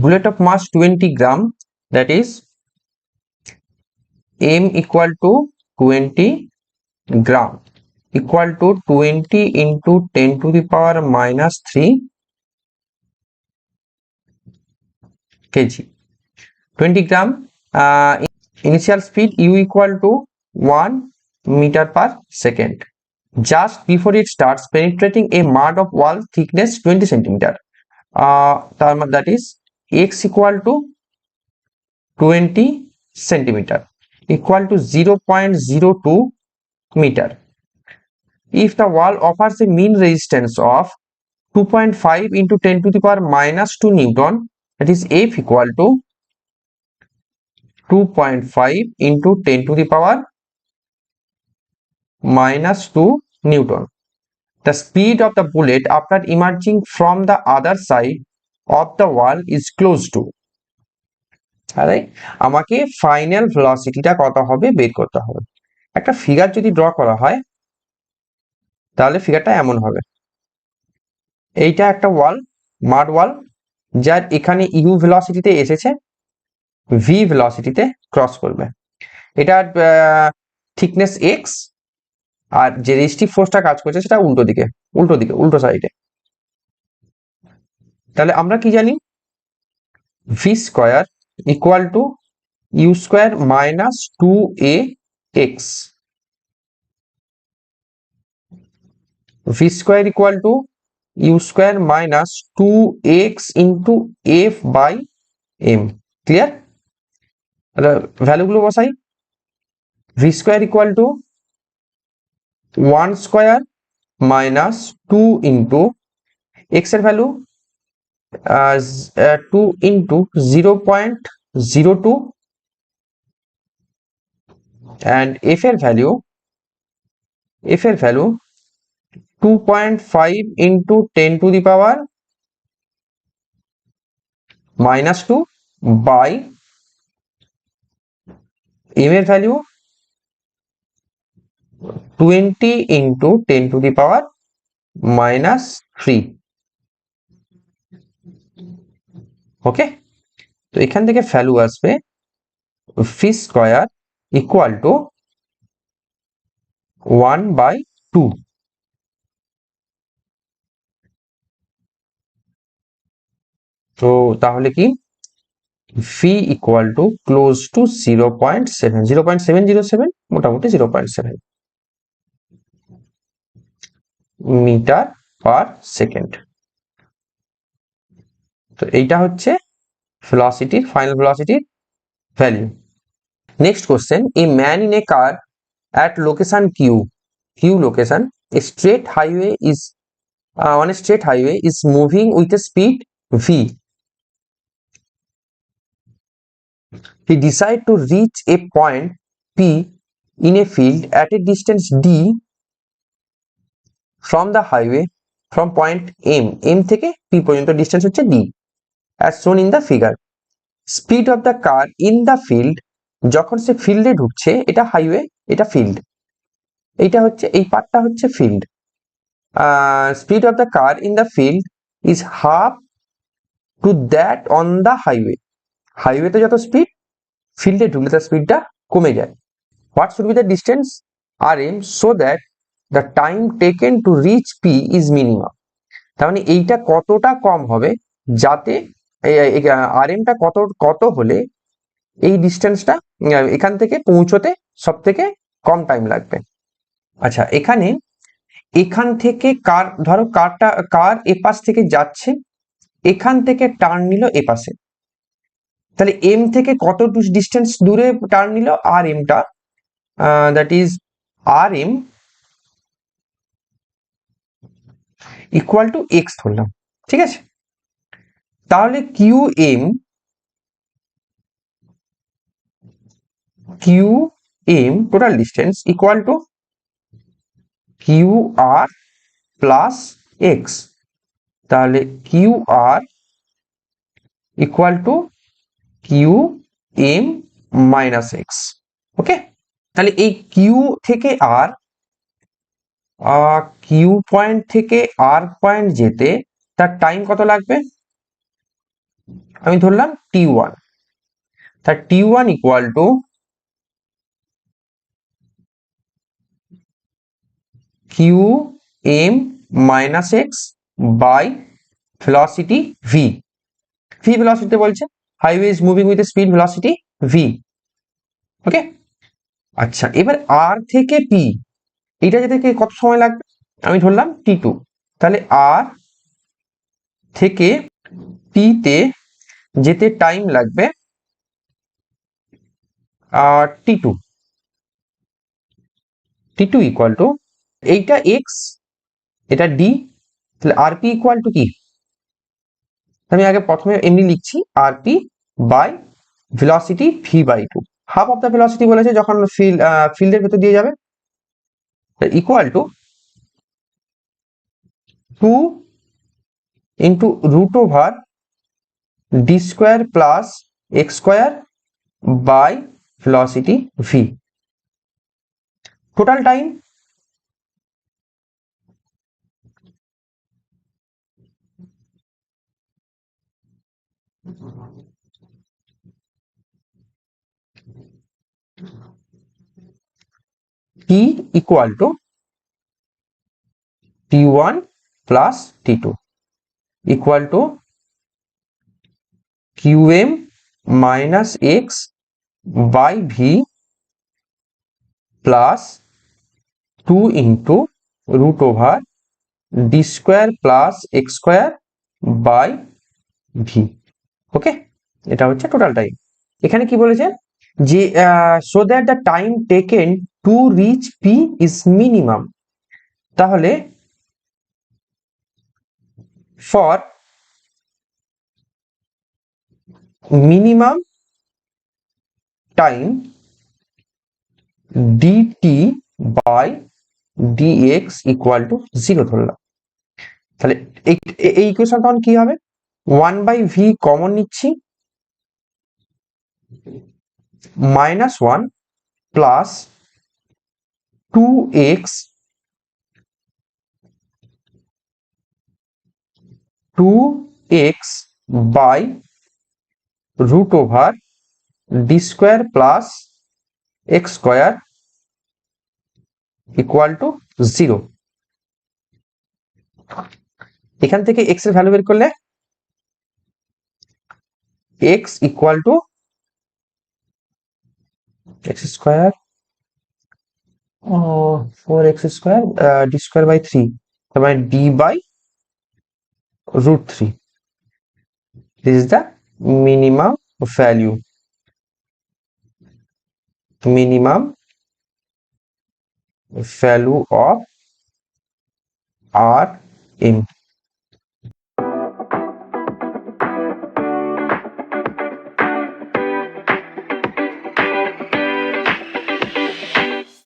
bullet of mass 20 gram, that is m equal to 20 gram equal to 20 into 10 to the power minus 3 kg. 20 gram, initial speed u equal to 1 meter per second. Just before it starts penetrating a mud of wall thickness 20 centimeter. That is x equal to 20 centimeter equal to 0.02 meter. If the wall offers a mean resistance of 2.5 into 10 to the power minus 2 Newton, that is F equal to 2.5 into 10 to the power minus 2 Newton. The speed of the bullet after emerging from the other side of the wall is close to. আমাকে final ভেলোসিটিটা কত হবে বের করতে হবে। একটা figure যদি draw করা হয় তাহলে ফিগারটা এমন হবে। এইটা একটা ওয়াল, মাড ওয়াল, যার এখানে ইউ ভেলোসিটিতে এসেছে, ভি ভেলোসিটিতে ক্রস করবে। এটার থিকনেস এক্স, আর যে রেস্টিভ ফোর্সটা কাজ করছে সেটা উল্টো সাইডে। তাহলে আমরা কি জানি, V square equal to U square minus 2ax, V square equal to U square minus 2x into F by M. Clear? ভ্যালুগুলো বসাই। V square equal to 1 square minus 2 into X এর ভ্যালু 2 ইন্টু 0.02 and f এর value 2.5 into 10 to the power minus 2 by m এর value 20 into 10 to the power minus 3। ওকে, তো এখান থেকে value আসবে V square equal two 1/2। তো তাহলে কি V equal to close to 0.707, মোটামুটি 0.7 মিটার পার সেকেন্ড। তো এইটা হচ্ছে ভেলোসিটির, ফাইনাল ভেলোসিটির value. Next question, a man in a car at location Q location, a straight highway is on a straight highway is moving with a speed v. He decide to reach a point P in a field at a distance d from the highway from point M থেকে P পর্যন্ত distance হচ্ছে d as shown in the figure. Speed of the car in the field, যখন সে ফিল্ডে ঢুকছে, এটা highway, এটা field, এইটা হচ্ছে, এই পার্টটা হচ্ছে field. Speed of the car in the field is half to that on the highway. হাইওয়েতে যত স্পিড, ফিল্ডে ঢুকলে তার স্পিডটা কমে যায়। What should be the distance R M so that the time taken to reach P is minimum. তার মানে এইটা কতটা কম হবে যাতে আর এমটা কত হলে এই ডিস্টেন্সটা এখান থেকে পৌঁছতে সব থেকে কম টাইম লাগবে। আচ্ছা, এখান থেকে কার, ধরো কার এপাশ থেকে যাচ্ছে, এখান থেকে টার্ন নিল এপাশে, তাহলে এম থেকে কত ডিস্টেন্স দূরে টার্ন নিল, আর এমটা, that is R M equal to X ধরলাম। ঠিক আছে, তাহলে Q M total distance equal to Q R plus X. তাহলে Q R equal to Q M minus X. Okay, তাহলে এই কিউ থেকে আর, কিউ পয়েন্ট থেকে আর পয়েন্ট যেতে তার টাইম কত লাগবে, আমি ধরলাম t1, তা t1 equal to Q M minus X by velocity V. V velocity বলছে, highway is moving with speed velocity V. Okay, আচ্ছা এবার আর থেকে পি, এটা যেতে কত সময় লাগবে? আমি ধরলাম t2, তাহলে আর থেকে পি তে যেতে টাইম লাগবে t2। t2 ইকুয়াল টু, এইটা এক্স এটা ডি, তাহলে আর পি ইকুয়াল টু কি? আমি আগে প্রথমে এমনি লিখছি R P by velocity V by two. Half of the velocity বলেছে যখন ফিল্ডের ভেতর দিয়ে যাবে, equal to 2 into root over D square plus X square by velocity V. Total time T equal to T1 plus T2 equal to QM minus X by V plus 2 into root over D square plus X square by V। ওকে, এটা হচ্ছে total time. এখানে কি বলেছে যে so that the time taken to reach P is minimum, তাহলে for minimum time dt by dx equal to 0 ধরলাম, তাহলে এই ইকুয়েশন তখন কি হবে? 1 বাই ভি কমন নিচ্ছি, minus 1 plus 2x 2x by root over D square plus X square equal to 0। এখান থেকে x এর ভ্যালু বের করলে x equal to X square 4x square D square by 3, তার মানে d by root 3. This is the minimum value, minimum value of Rm.